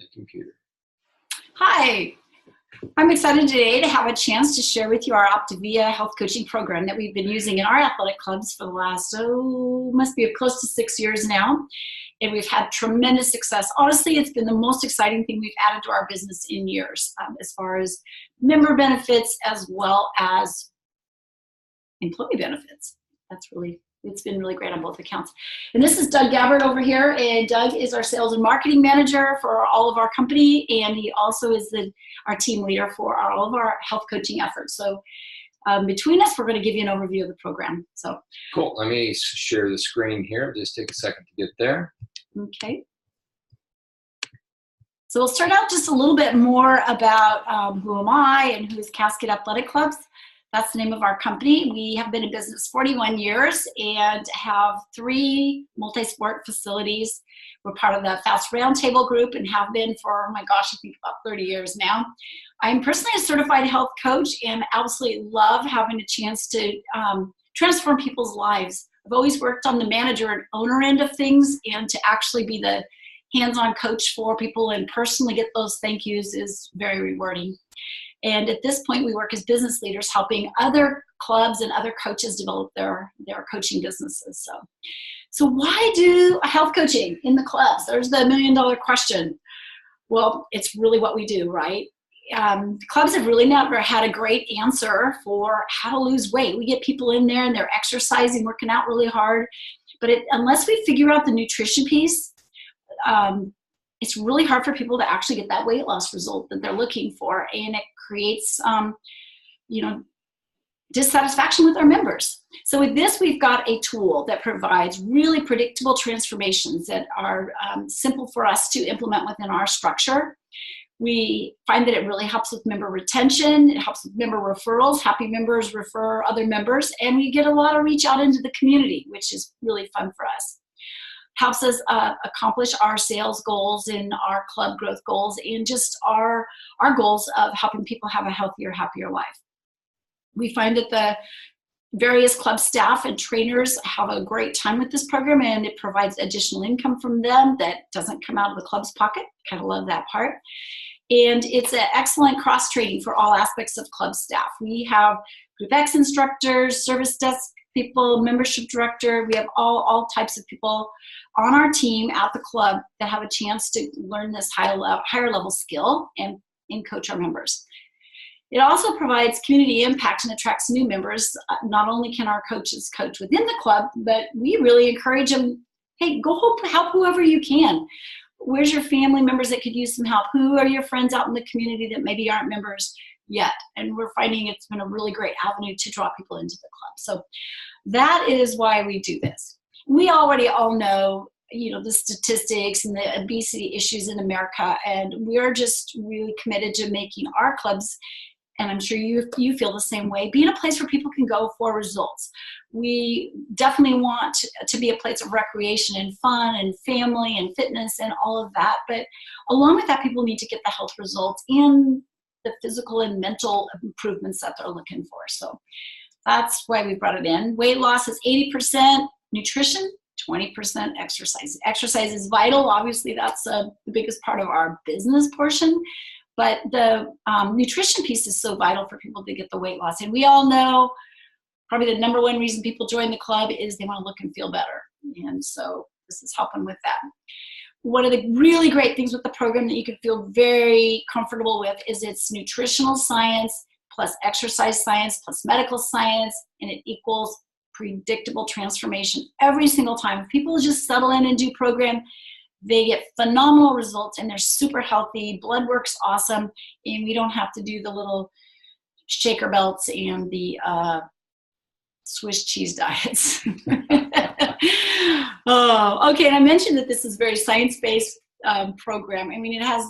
the computer. Hi, I'm excited today to have a chance to share with you our Optavia health coaching program that we've been using in our athletic clubs for the last, must be close to 6 years now. And we've had tremendous success. Honestly, it's been the most exciting thing we've added to our business in years, as far as member benefits as well as employee benefits. It's been really great on both accounts. And this is Doug Gabbard over here, and Doug is our sales and marketing manager for all of our company, and he also is our team leader for all of our health coaching efforts. So between us, we're going to give you an overview of the program. So cool. Let me share the screen here. Just take a second to get there. Okay. So we'll start out just a little bit more about who am I and who is Cascade Athletic Clubs. That's the name of our company. We have been in business 41 years and have 3 multi-sport facilities. We're part of the Fast Roundtable group and have been for, oh my gosh, I think about 30 years now. I'm personally a certified health coach and absolutely love having a chance to transform people's lives. I've always worked on the manager and owner end of things, and to actually be the hands-on coach for people and personally get those thank yous is very rewarding. And at this point, we work as business leaders helping other clubs and other coaches develop their coaching businesses. So why do health coaching in the clubs? There's the $1 million question. Well, it's really what we do, right? Clubs have really never had a great answer for how to lose weight. We get people in there and they're exercising, working out really hard. But unless we figure out the nutrition piece, it's really hard for people to actually get that weight loss result that they're looking for, and it creates, dissatisfaction with our members. So with this, we've got a tool that provides really predictable transformations that are simple for us to implement within our structure. We find that it really helps with member retention. It helps with member referrals. Happy members refer other members, and we get a lot of reach out into the community, which is really fun for us. Helps us accomplish our sales goals and our club growth goals and just our goals of helping people have a healthier, happier life. We find that the various club staff and trainers have a great time with this program, and it provides additional income from them that doesn't come out of the club's pocket. Kind of love that part. And it's an excellent cross-training for all aspects of club staff. We have Group X instructors, service desk people, membership director. We have all types of people on our team at the club that have a chance to learn this higher level skill and coach our members. It also provides community impact and attracts new members. Not only can our coaches coach within the club, but we really encourage them, hey, go help whoever you can. Where's your family members that could use some help? Who are your friends out in the community that maybe aren't members yet? And we're finding it's been a really great avenue to draw people into the club. So that is why we do this. We already all know, the statistics and the obesity issues in America, and we're just really committed to making our clubs, and I'm sure you feel the same way, being a place where people can go for results. We definitely want to be a place of recreation and fun and family and fitness and all of that, but along with that, people need to get the health results and the physical and mental improvements that they're looking for. So that's why we brought it in. Weight loss is 80% nutrition, 20% exercise. Exercise is vital. Obviously, that's the biggest part of our business portion. But the nutrition piece is so vital for people to get the weight loss. And we all know probably the number one reason people join the club is they want to look and feel better. And so this is helping with that. One of the really great things with the program that you can feel very comfortable with is its nutritional science plus exercise science plus medical science, and it equals predictable transformation every single time. If people just settle in and do program, they get phenomenal results and they're super healthy. Blood work's awesome, and we don't have to do the little shaker belts and the Swiss cheese diets. Oh, okay. And I mentioned that this is a very science-based program. I mean, it has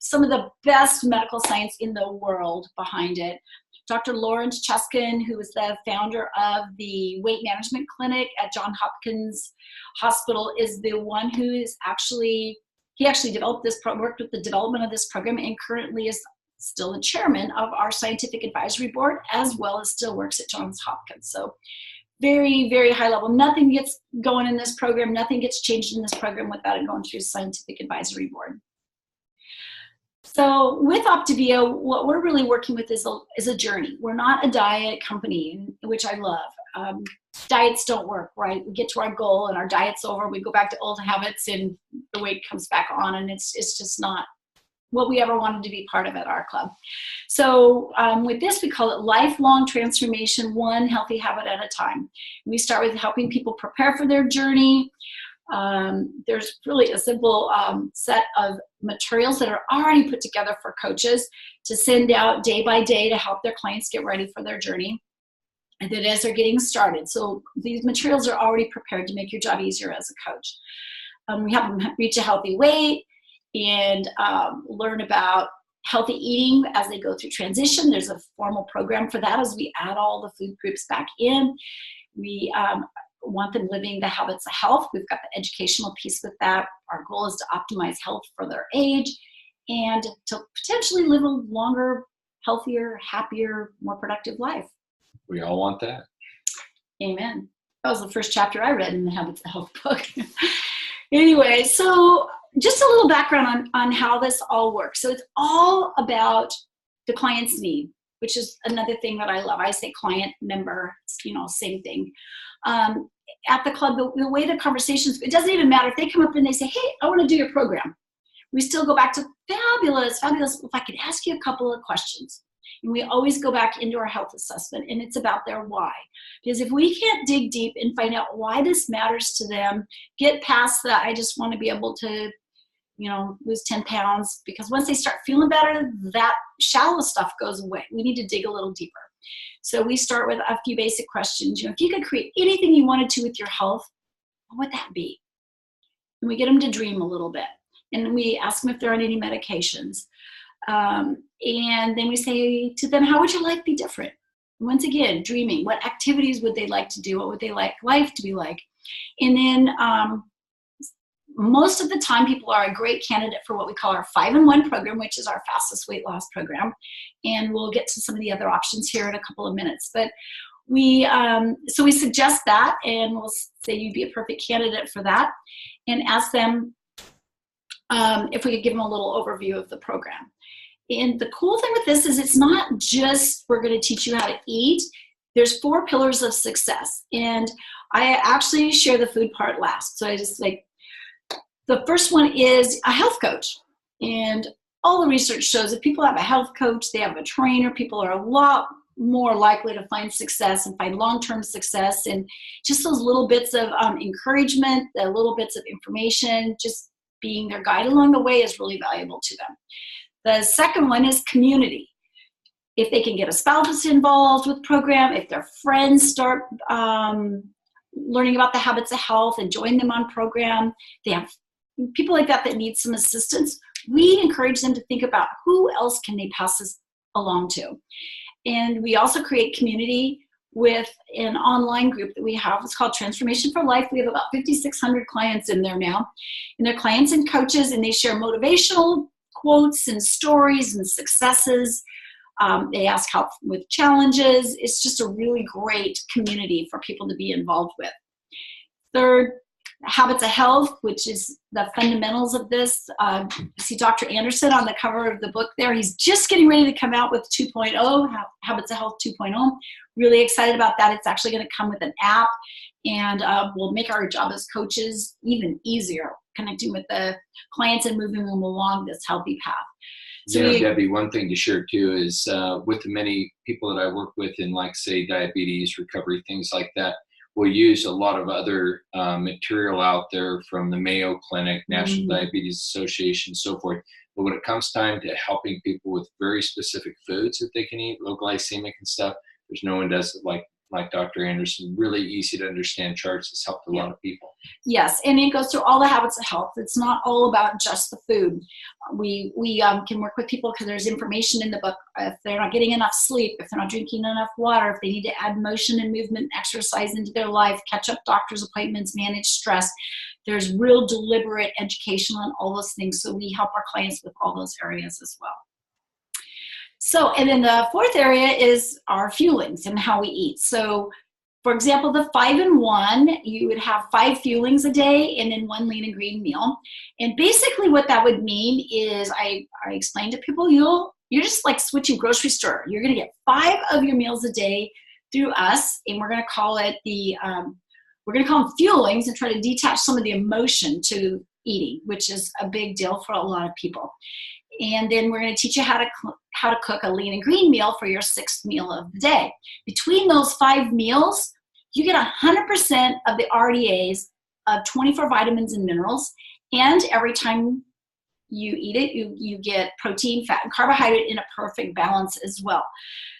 some of the best medical science in the world behind it. Dr. Lawrence Cheskin, who is the founder of the weight management clinic at Johns Hopkins Hospital, is the one who is actually developed this worked with the development of this program, and currently is still the chairman of our scientific advisory board, as well as still works at Johns Hopkins. So very, very high level. Nothing gets going in this program. Nothing gets changed in this program without it going through the scientific advisory board. So with Optavia, what we're really working with is a journey. We're not a diet company, which I love. Diets don't work, right? We get to our goal and our diet's over. We go back to old habits and the weight comes back on, and it's just not what we ever wanted to be part of at our club. So with this, we call it lifelong transformation, one healthy habit at a time. We start with helping people prepare for their journey. There's really a simple set of materials that are already put together for coaches to send out day by day to help their clients get ready for their journey. And then as they're getting started. So these materials are already prepared to make your job easier as a coach. We help them reach a healthy weight and learn about healthy eating as they go through transition. There's a formal program for that as we add all the food groups back in. We want them living the habits of health. We've got the educational piece with that. Our goal is to optimize health for their age and to potentially live a longer, healthier, happier, more productive life. We all want that. Amen. That was the first chapter I read in the Habits of Health book. Anyway, so just a little background on how this all works. So it's all about the client's need, which is another thing that I love. I say client, member, same thing. At the club, the way the conversations, it doesn't even matter if they come up and they say, hey, I want to do your program. We still go back to fabulous. If I could ask you a couple of questions. And we always go back into our health assessment, and it's about their why. Because if we can't dig deep and find out why this matters to them, get past that, I just want to be able to, lose 10 pounds, because once they start feeling better, that shallow stuff goes away. We need to dig a little deeper. So we start with a few basic questions. If you could create anything you wanted to with your health, what would that be? And we get them to dream a little bit. And we ask them if they're on any medications. And then we say to them, how would your life be different? Once again, dreaming. What activities would they like to do? What would they like life to be like? And then most of the time, people are a great candidate for what we call our 5-in-1 program, which is our fastest weight loss program. And we'll get to some of the other options here in a couple of minutes. But we suggest that, and we'll say you'd be a perfect candidate for that, and ask them if we could give them a little overview of the program. And the cool thing with this is it's not just we're going to teach you how to eat. There's 4 pillars of success. And I actually share the food part last. So I just the first one is a health coach. And all the research shows if people have a health coach, they have a trainer, people are a lot more likely to find success and find long-term success. And just those little bits of encouragement, the little bits of information, just being their guide along the way is really valuable to them. The second one is community. If they can get a spouse involved with the program, if their friends start learning about the habits of health and join them on program, they have people like that need some assistance, we encourage them to think about who else can they pass this along to. And we also create community with an online group that we have. It's called Transformation for Life. We have about 5,600 clients in there now. And they're clients and coaches, and they share motivational quotes and stories and successes. They ask help with challenges. It's just a really great community for people to be involved with. Third, Habits of Health, which is the fundamentals of this. You see Dr. Anderson on the cover of the book there. He's just getting ready to come out with 2.0, Habits of Health 2.0. Really excited about that. It's actually going to come with an app, and will make our job as coaches even easier, connecting with the clients and moving them along this healthy path. So Debbie, one thing to share too is with the many people that I work with in, say, diabetes recovery, things like that, we'll use a lot of other material out there from the Mayo Clinic, National Diabetes Association, so forth. But when it comes time to helping people with very specific foods that they can eat, low glycemic and stuff, there's no one does it like Dr. Anderson. Really easy to understand charts. It's helped a lot of people. Yes, and it goes through all the habits of health. It's not all about just the food. We can work with people because there's information in the book. If they're not getting enough sleep, if they're not drinking enough water, if they need to add motion and movement, exercise into their life, catch up doctor's appointments, manage stress, there's real deliberate education on all those things. So we help our clients with all those areas as well. So, and then the fourth area is our fuelings and how we eat. So For example, the 5-in-1, you would have 5 fuelings a day and then 1 lean and green meal. And basically what that would mean is, I explained to people, you're just like switching grocery store. You're going to get 5 of your meals a day through us, and we're going to call it we're going to call them fuelings and try to detach some of the emotion to eating, which is a big deal for a lot of people. And then we're going to teach you how to cook a lean and green meal for your 6th meal of the day. Between those 5 meals, you get 100% of the RDAs of 24 vitamins and minerals. And every time you eat it, you get protein, fat, and carbohydrate in a perfect balance as well.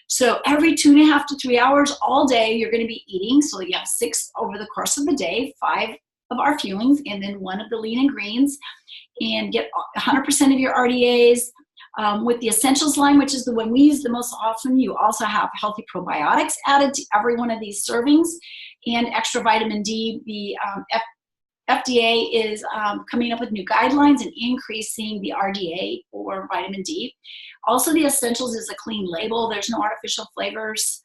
So every 2.5 to 3 hours all day, you're going to be eating. So you have 6 over the course of the day, 5 of our fuelings, and then 1 of the lean and greens, and get 100% of your RDAs. With the essentials line, which is the one we use the most often, you also have healthy probiotics added to every one of these servings, and extra vitamin D. The FDA is coming up with new guidelines and increasing the RDA for vitamin D. Also, the essentials is a clean label. There's no artificial flavors,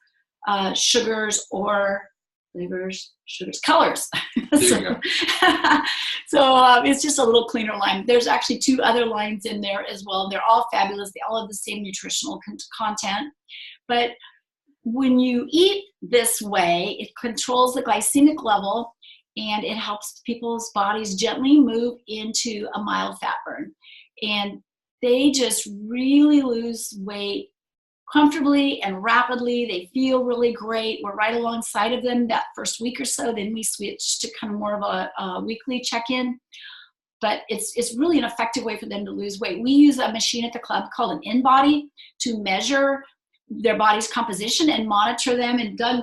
sugars, or colors. There you go. So it's just a little cleaner line. There's actually 2 other lines in there as well. They're all fabulous. They all have the same nutritional content. But when you eat this way, it controls the glycemic level, and it helps people's bodies gently move into a mild fat burn. And they just really lose weight comfortably and rapidly. They feel really great. We're right alongside of them that first week or so. Then we switch to kind of more of a weekly check-in. But it's really an effective way for them to lose weight. We use a machine at the club called an InBody to measure their body's composition and monitor them. And Doug,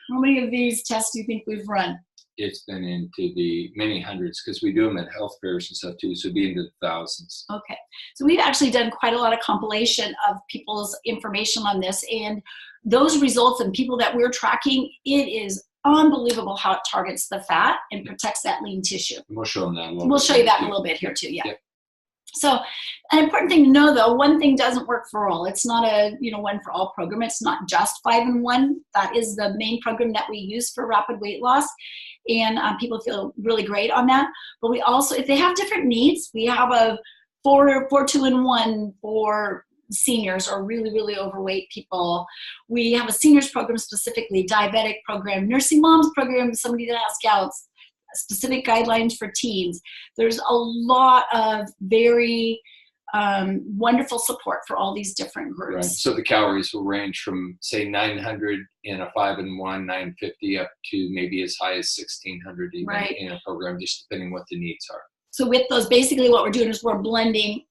how many of these tests do you think we've run? It's been into the many hundreds, because we do them at health fairs and stuff too, so it'd be into the thousands. Okay, so we've actually done quite a lot of compilation of people's information on this, and those results and people that we're tracking, it is unbelievable how it targets the fat and protects that lean tissue. And we'll show them that. We'll show you that in a little bit here too. Yeah. Yep. So an important thing to know, though, one thing doesn't work for all. It's not a one for all program. It's not just 5-in-1. That is the main program that we use for rapid weight loss. And people feel really great on that. But we also, if they have different needs, we have a 4-2-in-1 for seniors or really, really overweight people. We have a seniors program specifically, diabetic program, nursing moms program, somebody that has gouts, specific guidelines for teens. There's a lot of very wonderful support for all these different groups. Right. So the calories will range from, say, 900 in a 5-in-1, 950 up to maybe as high as 1600 even in a program, just depending what the needs are. So with those, basically what we're doing is we're blending,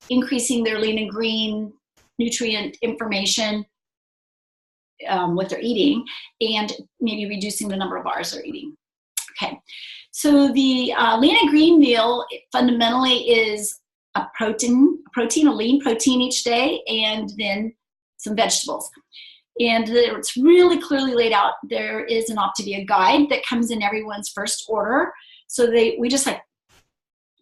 increasing their lean and green nutrient information, what they're eating, and maybe reducing the number of bars they're eating. Okay, so the lean and green meal fundamentally is a lean protein each day, and then some vegetables. And it's really clearly laid out. There is an Optavia guide that comes in everyone's first order. So we just like,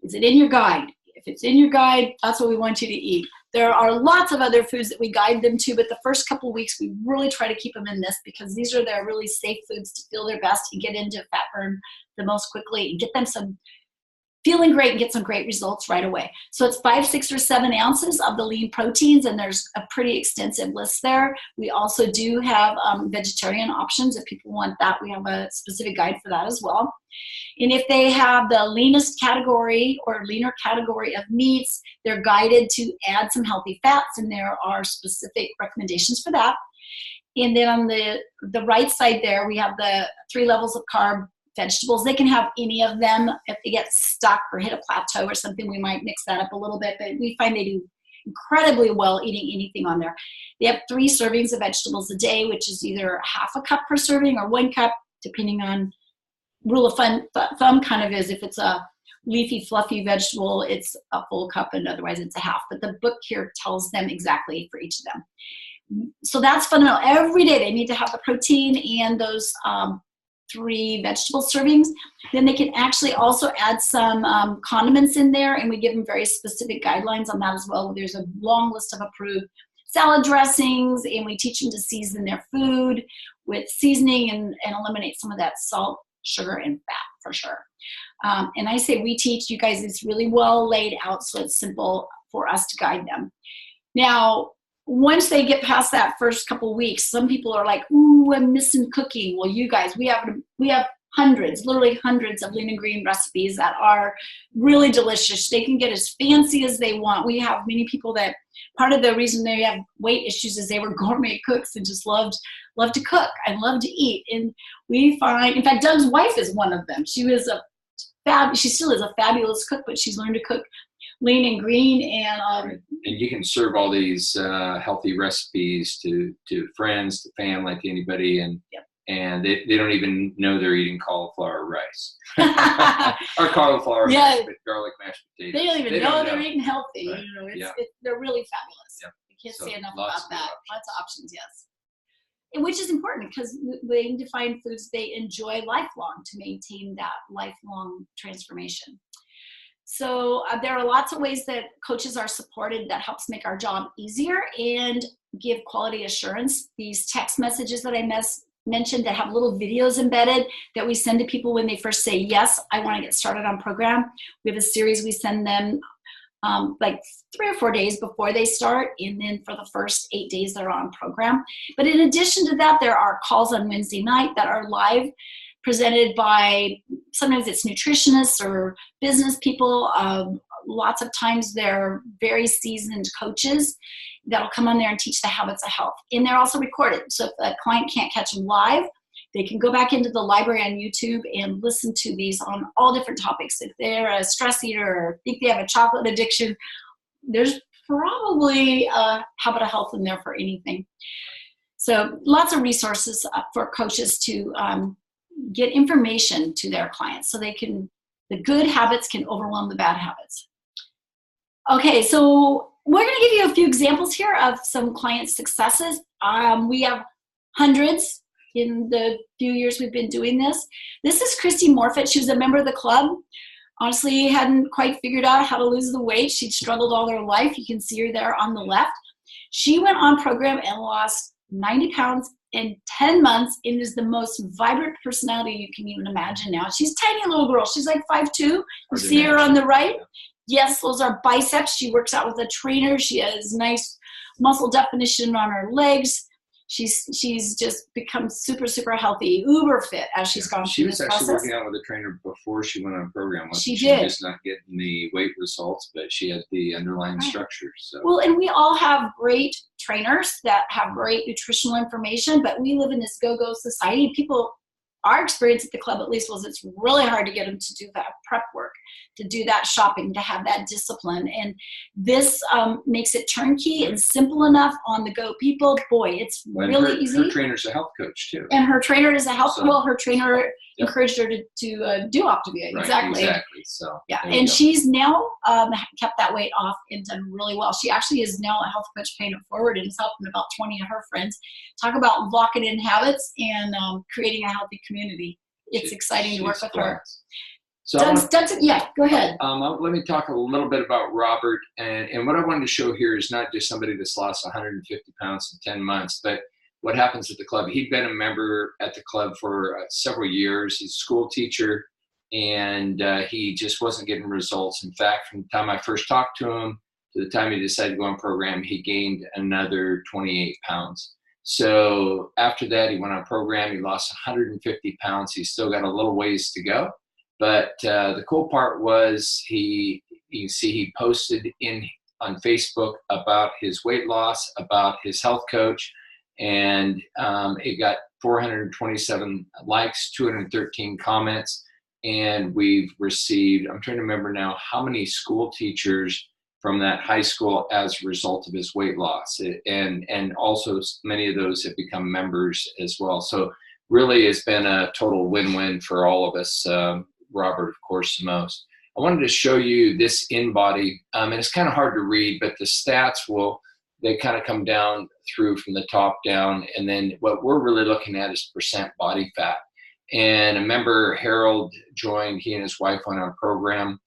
is it in your guide? If it's in your guide, that's what we want you to eat. There are lots of other foods that we guide them to, but the first couple of weeks we really try to keep them in this, because these are their really safe foods to feel their best and get into fat burn the most quickly and get them some feeling great and get some great results right away. So it's 5, 6, or 7 ounces of the lean proteins, and there's a pretty extensive list there. We also do have vegetarian options. If people want that, we have a specific guide for that as well. And if they have the leanest category or leaner category of meats, they're guided to add some healthy fats, and there are specific recommendations for that. And then on the right side there, we have the 3 levels of carb vegetables. They can have any of them. If they get stuck or hit a plateau or something, we might mix that up a little bit, but we find they do incredibly well eating anything on there. They have 3 servings of vegetables a day, which is either half a cup per serving or 1 cup, depending on rule of thumb kind of is if it's a leafy, fluffy vegetable, it's a full cup, and otherwise it's a half. But the book here tells them exactly for each of them. So that's fundamental. Every day they need to have the protein and those 3 vegetable servings. Then they can actually also add some condiments in there, and we give them very specific guidelines on that as well. There's a long list of approved salad dressings, and we teach them to season their food. with seasoning and eliminate some of that salt, sugar, and fat for sure. And I say we teach you guys, it's really well laid out so it's simple for us to guide them. Now, once they get past that first couple weeks, some people are like, ooh, I'm missing cooking. Well, you guys, we have hundreds, literally hundreds of lean and green recipes that are really delicious. They can get as fancy as they want. We have many people that part of the reason they have weight issues is they were gourmet cooks and just loved to cook and loved to eat. And we find, in fact, Doug's wife is one of them. She still is a fabulous cook, but she's learned to cook lean and green. And you can serve all these healthy recipes to friends, to family, to anybody, and yep. And they don't even know they're eating cauliflower rice or cauliflower rice with garlic mashed potatoes. They don't even know they're eating healthy. Right. You know, they're really fabulous. Yep. I can't So say enough lots about that. options. Lots of options, yes. And which is important because they need to find foods they enjoy lifelong to maintain that lifelong transformation. So there are lots of ways that coaches are supported that helps make our job easier and give quality assurance. These text messages that I mentioned that have little videos embedded that we send to people when they first say, yes, I want to get started on program. We have a series we send them like 3 or 4 days before they start, and then for the first 8 days they're on program. But in addition to that, there are calls on Wednesday night that are live, presented by, sometimes it's nutritionists or business people. Lots of times they're very seasoned coaches that'll come on there and teach the habits of health. And they're also recorded. So if a client can't catch them live, they can go back into the library on YouTube and listen to these on all different topics. If they're a stress eater or think they have a chocolate addiction, there's probably a habit of health in there for anything. So lots of resources for coaches to get information to their clients so the good habits can overwhelm the bad habits. Okay, so we're going to give you a few examples here of some client successes. We have hundreds in the few years we've been doing this. This is Christy Morfitt. She was a member of the club. Honestly, hadn't quite figured out how to lose the weight. She'd struggled all her life. You can see her there on the left. She went on program and lost 90 pounds in 10 months and is the most vibrant personality you can even imagine now. She's a tiny little girl. She's like 5'2". You see her on the right? Yes, those are biceps. She works out with a trainer. She has nice muscle definition on her legs. She's just become super, super healthy, uber fit as she's gone through this process. She was actually working out with a trainer before she went on program. She did. Just not getting the weight results, but she had the underlying structure. So. Well, and we all have great trainers that have great nutritional information, but we live in this go-go society. Our experience at the club at least was it's really hard to get them to do that prep work, to do that shopping, to have that discipline. And this makes it turnkey and simple enough on the go people. Boy, it's really easy. Her trainer's a health coach too. And her trainer is a health her trainer encouraged her to do Optavia. Right, exactly. So yeah, and she's now kept that weight off and done really well. She actually is now a health coach paying it forward and is helping about 20 of her friends talk about locking in habits and creating a healthy community. It's exciting to work with her. So go ahead. Let me talk a little bit about Robert. And what I wanted to show here is not just somebody that's lost 150 pounds in 10 months, but what happens at the club. He'd been a member at the club for several years. He's a school teacher, and he just wasn't getting results. In fact, from the time I first talked to him to the time he decided to go on program, he gained another 28 pounds. So after that, he went on program. He lost 150 pounds. He's still got a little ways to go. But the cool part was he posted on Facebook about his weight loss, about his health coach, and it got 427 likes, 213 comments, and we've received, I'm trying to remember now, how many school teachers from that high school as a result of his weight loss. And also many of those have become members as well. So really it's been a total win-win for all of us, Robert, of course, the most. I wanted to show you this in-body, and it's kind of hard to read, but the stats they kind of come down through from the top down, and then what we're really looking at is percent body fat. And a member, Harold, joined, he and his wife went on a program.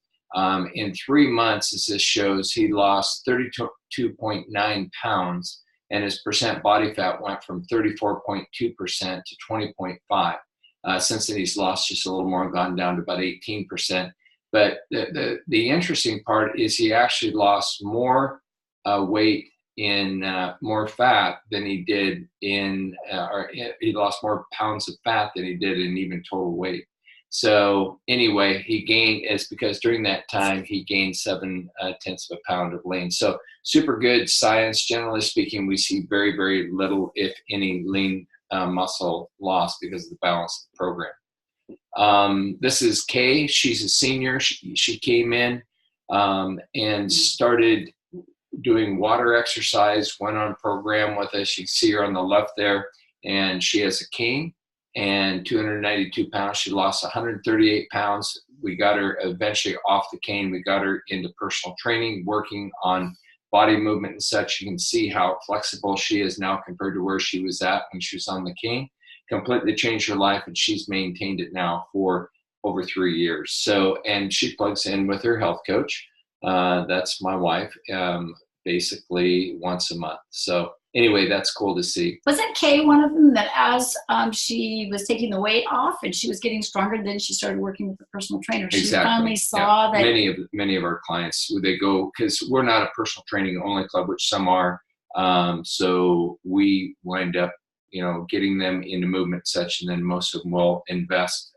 In 3 months, as this shows, he lost 32.9 pounds, and his percent body fat went from 34.2% to 20.5. Since then, he's lost just a little more and gone down to about 18%. But the interesting part is he actually lost more weight in more fat than he did in, or he lost more pounds of fat than he did in even total weight. So anyway, he gained, it's because during that time he gained 7/10 of a pound of lean. So super good science. Generally speaking, we see very, very little, if any, lean muscle loss because of the balance of the program. This is Kay. She's a senior. She came in and started doing water exercise, went on a program with us. You can see her on the left there, and she has a cane and 292 pounds. She lost 138 pounds. We got her eventually off the cane. We got her into personal training, working on body movement and such. You can see how flexible she is now compared to where she was at when she was on the cane. Completely changed her life, and she's maintained it now for over 3 years. So, and she plugs in with her health coach. That's my wife, basically once a month. So anyway, that's cool to see. Wasn't Kay one of them that as she was taking the weight off and she was getting stronger, then she started working with the personal trainer? She finally saw that. Many of our clients, they go, because we're not a personal training only club, which some are. So we wind up, getting them into movement such, and then most of them will invest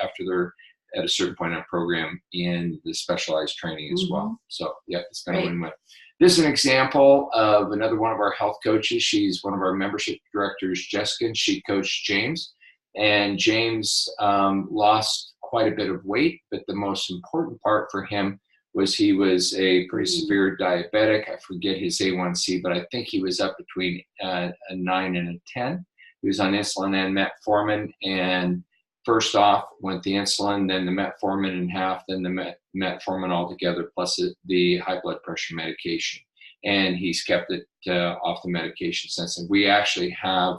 after they're at a certain point in a program in the specialized training as well. So yeah, it's been a win-win. This is an example of another one of our health coaches. She's one of our membership directors, Jessica, and she coached James. And James lost quite a bit of weight, but the most important part for him was he was a pretty severe diabetic. I forget his A1C, but I think he was up between a 9 and a 10. He was on insulin and metformin, and first off went the insulin, then the metformin in half, then the metformin altogether, plus the high blood pressure medication. And he's kept it off the medication since. And we actually have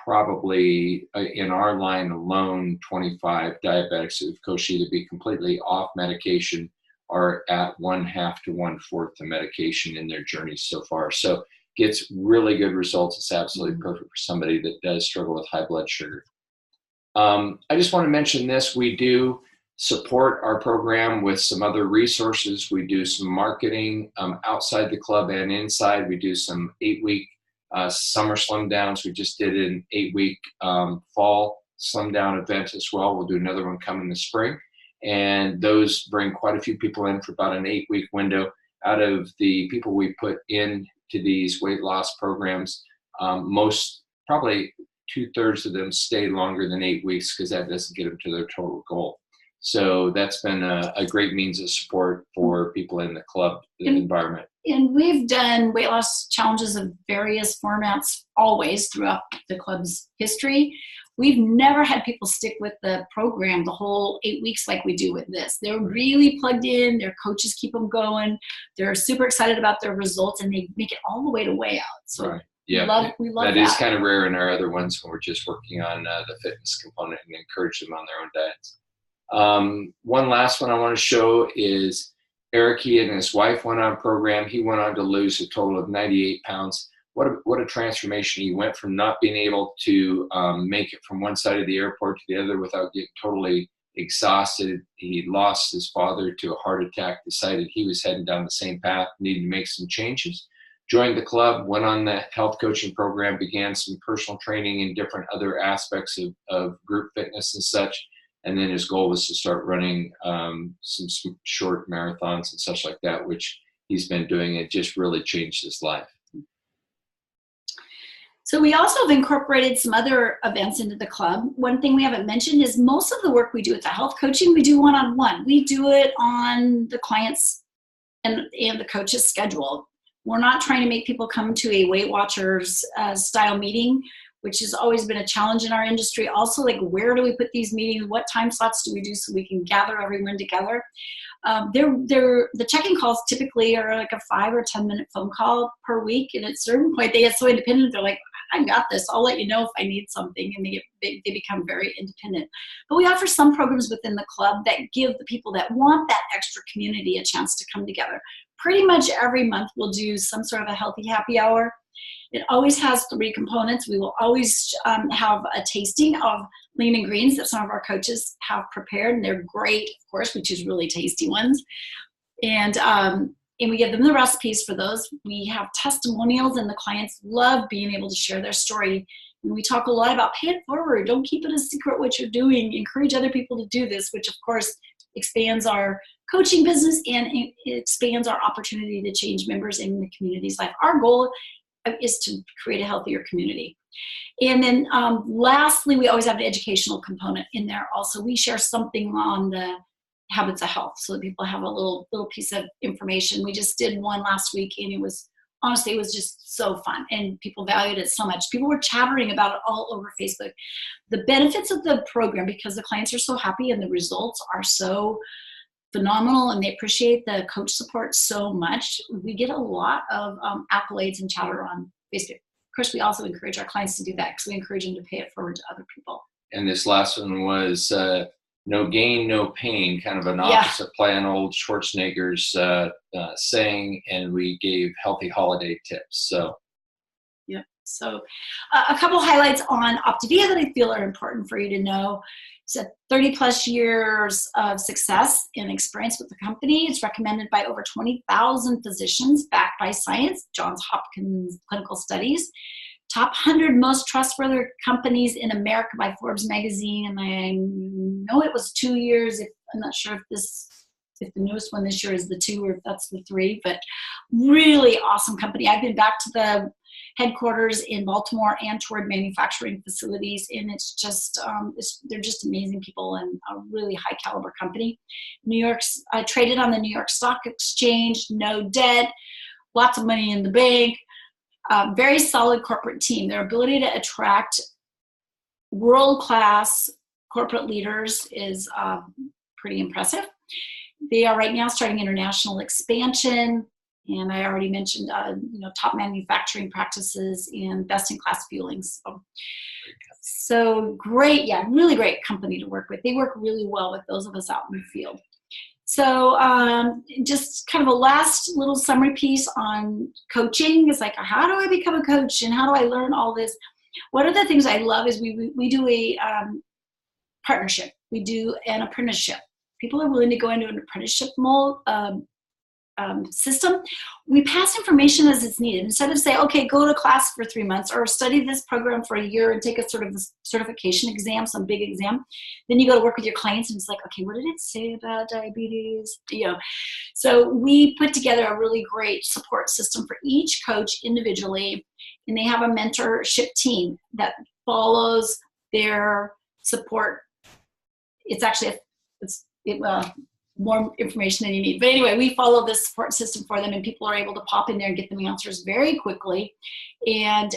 probably in our line alone 25 diabetics who've coached either be completely off medication or at 1/2 to 1/4 the medication in their journey so far. So gets really good results. It's absolutely perfect for somebody that does struggle with high blood sugar. I just want to mention this. We do support our program with some other resources. We do some marketing outside the club and inside. We do some 8-week summer slim downs. We just did an 8-week fall slim down event as well. We'll do another one coming this spring. And those bring quite a few people in for about an 8-week window. Out of the people we put into these weight loss programs, most, probably 2/3 of them stay longer than 8 weeks because that doesn't get them to their total goal. So that's been a great means of support for people in the club environment. And we've done weight loss challenges of various formats always throughout the club's history. We've never had people stick with the program the whole 8 weeks like we do with this. They're really plugged in. Their coaches keep them going. They're super excited about their results, and they make it all the way to weigh out. So right. Yeah, we love that. That is kind of rare in our other ones when we're just working on the fitness component and encourage them on their own diets. One last one I want to show is Eric. He and his wife went on a program. He went on to lose a total of 98 pounds. What a transformation. He went from not being able to make it from one side of the airport to the other without getting totally exhausted. He lost his father to a heart attack, decided he was heading down the same path, needed to make some changes. Joined the club, went on the health coaching program, began some personal training in different other aspects of group fitness and such. And then his goal was to start running some short marathons and such like that, which he's been doing. It just really changed his life. So we also have incorporated some other events into the club. One thing we haven't mentioned is most of the work we do with the health coaching, we do one-on-one. We do it on the client's and the coach's schedule. We're not trying to make people come to a Weight Watchers style meeting, which has always been a challenge in our industry. Also, like, where do we put these meetings? What time slots do we do so we can gather everyone together? The check-in calls typically are like a 5 or 10 minute phone call per week. And at a certain point, they get so independent, they're like, I got this. I'll let you know if I need something. And they become very independent. But we offer some programs within the club that give the people that want that extra community a chance to come together. Pretty much every month we'll do some sort of a healthy happy hour. It always has 3 components. We will always have a tasting of lean and greens that some of our coaches have prepared, and they're great. Of course, we choose really tasty ones. And we give them the recipes for those. We have testimonials, and the clients love being able to share their story. And we talk a lot about pay it forward. Don't keep it a secret what you're doing. Encourage other people to do this, which of course expands our coaching business and it expands our opportunity to change members in the community's life. Our goal is to create a healthier community. And then lastly, we always have an educational component in there also. We share something on the habits of health so that people have a little piece of information. We just did one last week, and it was just so fun, and people valued it so much. People were chattering about it all over Facebook. The benefits of the program, because the clients are so happy and the results are so phenomenal and they appreciate the coach support so much, we get a lot of accolades and chatter on Facebook. Of course, we also encourage our clients to do that because we encourage them to pay it forward to other people. And this last one was no gain, no pain, kind of an opposite play on old Schwarzenegger's saying, and we gave healthy holiday tips. So, yeah. So a couple highlights on Optavia that I feel are important for you to know. It's 30 plus years of success and experience with the company. It's recommended by over 20,000 physicians, backed by science, Johns Hopkins clinical studies. Top 100 most trustworthy companies in America by Forbes magazine, and I know it was 2 years. I'm not sure if the newest one this year is the 2 or if that's the 3, but really awesome company. I've been back to the headquarters in Baltimore and toured manufacturing facilities, and it's just they're just amazing people and a really high caliber company. New York's traded on the New York Stock Exchange, no debt, lots of money in the bank. Very solid corporate team. Their ability to attract world-class corporate leaders is pretty impressive. They are right now starting international expansion, and I already mentioned top manufacturing practices and best-in-class fueling. So great, really great company to work with. They work really well with those of us out in the field. So just kind of a last little summary piece on coaching is like, how do I become a coach and how do I learn all this? One of the things I love is we do a partnership. We do an apprenticeship. People are willing to go into an apprenticeship system. We pass information as it's needed. Instead of say, okay, go to class for 3 months or study this program for a year and take a sort of certification exam, some big exam. Then you go to work with your clients and it's like, okay, what did it say about diabetes? So we put together a really great support system for each coach individually, and they have a mentorship team that follows their support. It's actually more information than you need. But anyway, we follow this support system for them, and people are able to pop in there and get them answers very quickly. And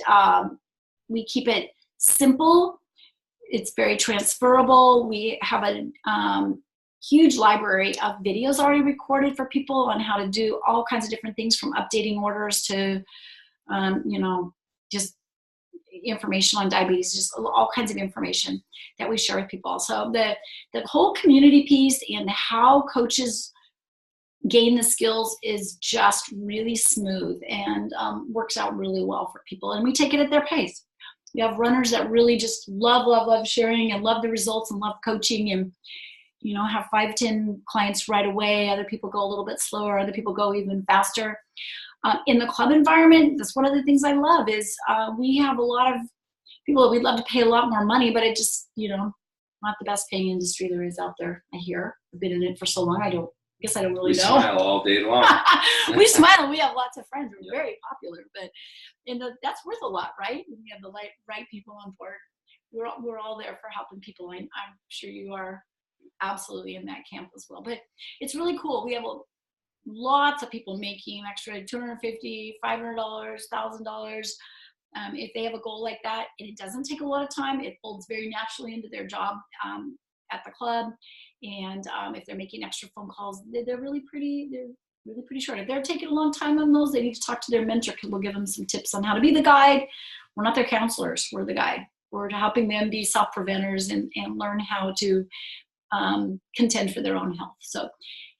we keep it simple. It's very transferable. We have a huge library of videos already recorded for people on how to do all kinds of different things, from updating orders to, just information on diabetes, just all kinds of information that we share with people. So the whole community piece and how coaches gain the skills is just really smooth and works out really well for people. And we take it at their pace. You have runners that really just love sharing and love the results and love coaching and, have 5-10 clients right away. Other people go a little bit slower. Other people go even faster. In the club environment, that's one of the things I love is we have a lot of people that we'd love to pay a lot more money, but it just, not the best paying industry there is out there, I hear. I've been in it for so long, I guess I don't really know. We smile all day long. We smile, we have lots of friends, we're very popular, but that's worth a lot, right? When we have the right people on board. We're all there for helping people. I'm sure you are absolutely in that camp as well, but it's really cool. We have lots of people making an extra $250, $500, $1,000. If they have a goal like that, and it doesn't take a lot of time, it folds very naturally into their job at the club. And if they're making extra phone calls, they're really pretty short. If they're taking a long time on those, they need to talk to their mentor, because we'll give them some tips on how to be the guide. We're not their counselors, we're the guide. We're helping them be self-preventers and learn how to contend for their own health. So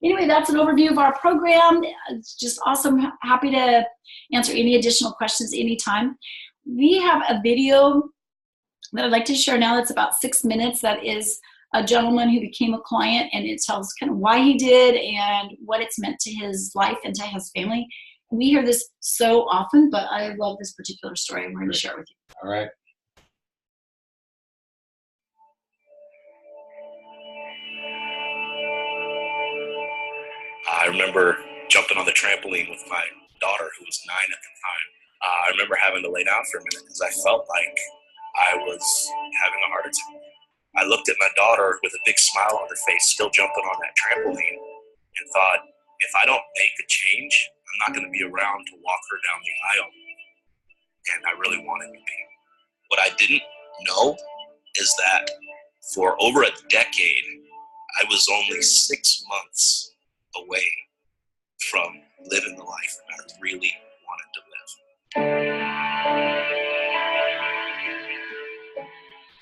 anyway, that's an overview of our program. It's just awesome. Happy to answer any additional questions anytime. We have a video that I'd like to share now that's about 6 minutes. That is a gentleman who became a client, and it tells kind of why he did and what it's meant to his life and to his family. We hear this so often, but I love this particular story. I'm going to share it with you. All right. I remember jumping on the trampoline with my daughter, who was 9 at the time. I remember having to lay down for a minute because I felt like I was having a heart attack. I looked at my daughter with a big smile on her face, still jumping on that trampoline, and thought, if I don't make a change, I'm not going to be around to walk her down the aisle. And I really wanted to be. What I didn't know is that for over a decade, I was only 6 months away from living the life that I really wanted to live.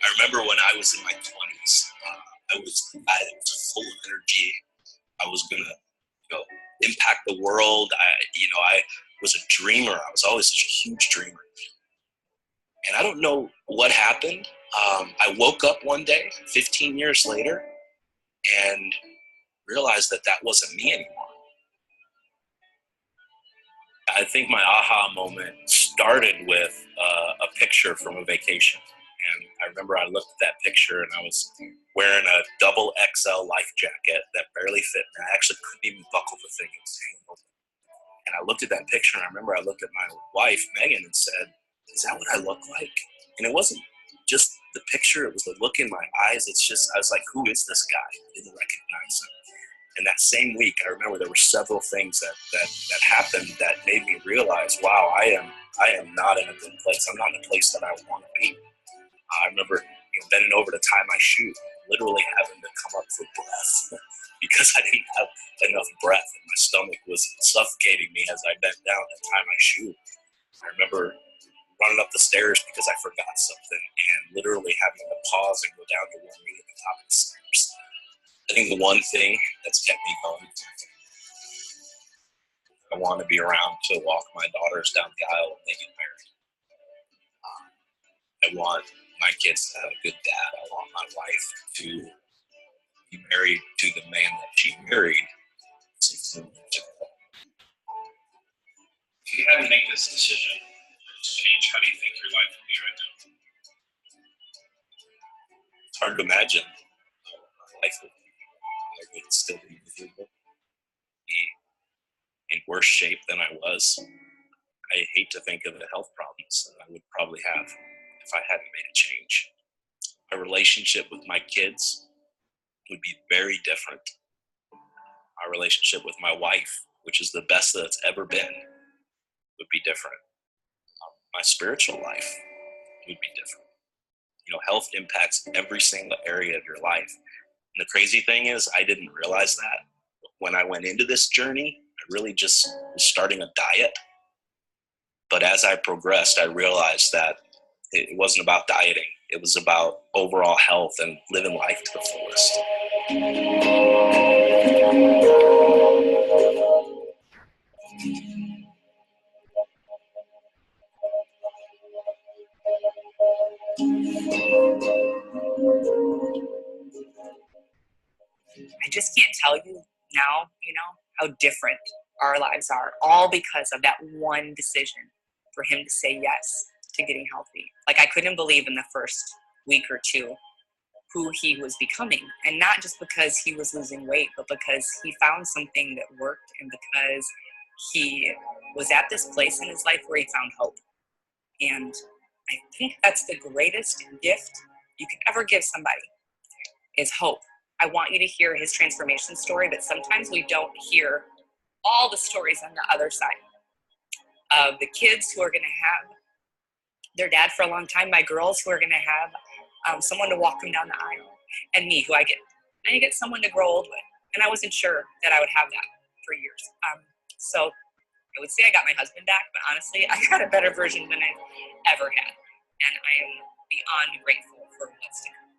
I remember when I was in my 20s, I was a guy that was full of energy. I was gonna, impact the world. I was a dreamer. I was always such a huge dreamer. And I don't know what happened. I woke up one day, 15 years later, and realized that that wasn't me anymore. I think my aha moment started with a picture from a vacation. And I remember I looked at that picture and I was wearing a double XL life jacket that barely fit me. I actually couldn't even buckle the thing. It was hanging open. And I looked at that picture and I remember I looked at my wife, Megan, and said, is that what I look like? And it wasn't just the picture, it was the look in my eyes. I was like, who is this guy? I didn't recognize him. And that same week, I remember there were several things that happened that made me realize, wow, I am not in a good place. I'm not in a place that I want to be. I remember bending over to tie my shoe, literally having to come up for breath because I didn't have enough breath and my stomach was suffocating me as I bent down to tie my shoe. I remember running up the stairs because I forgot something and literally having to pause and go down to one knee at the top of the stairs. I think the one thing that's kept me going, I want to be around to walk my daughters down the aisle when they get married. I want my kids to have a good dad. I want my wife to be married to the man that she married 16 years ago. If you had to make this decision to change, how do you think your life would be right now? It's hard to imagine my life would be. I would still be miserable, be in worse shape than I was. I hate to think of the health problems that I would probably have if I hadn't made a change. My relationship with my kids would be very different. My relationship with my wife, which is the best that it's ever been, would be different. My spiritual life would be different. Health impacts every single area of your life. And the crazy thing is, I didn't realize that. When I went into this journey, I really just was starting a diet. But as I progressed, I realized that it wasn't about dieting. It was about overall health and living life to the fullest. I just can't tell you now, how different our lives are, all because of that one decision for him to say yes to getting healthy. Like, I couldn't believe in the first week or two who he was becoming. And not just because he was losing weight, but because he found something that worked and because he was at this place in his life where he found hope. And I think that's the greatest gift you can ever give somebody, is hope. I want you to hear his transformation story, but sometimes we don't hear all the stories on the other side of the kids who are going to have their dad for a long time, my girls who are going to have someone to walk them down the aisle, and me, who I get someone to grow old with. And I wasn't sure that I would have that for years. So I would say I got my husband back, but honestly, I got a better version than I've ever had. And I am beyond grateful for what's to come.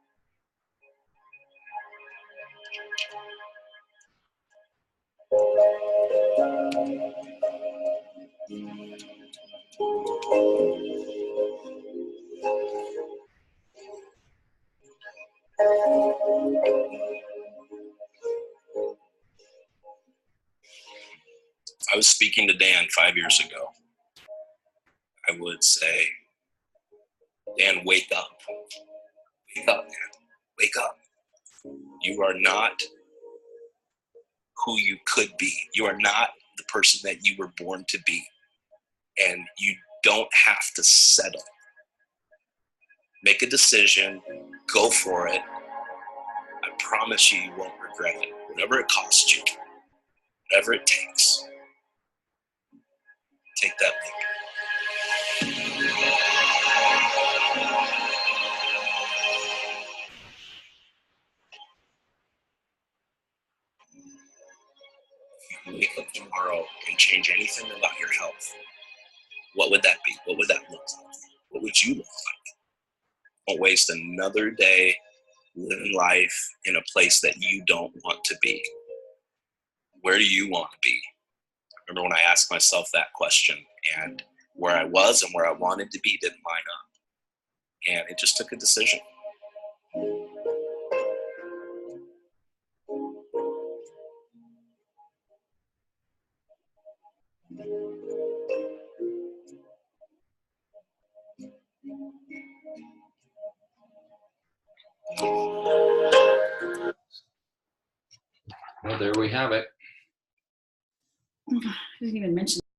I was speaking to Dan 5 years ago. I would say, Dan, wake up. Wake up, man. Wake up. You are not who you could be. You are not the person that you were born to be. And you don't have to settle. Make a decision. Go for it. I promise you, you won't regret it. Whatever it costs you, whatever it takes, take that leap. Wake up tomorrow and change anything about your health, what would that be? What would that look like? What would you look like? Don't waste another day living life in a place that you don't want to be. Where do you want to be? I remember when I asked myself that question, and where I was and where I wanted to be didn't line up. And it just took a decision. Well, there we have it. I didn't even mention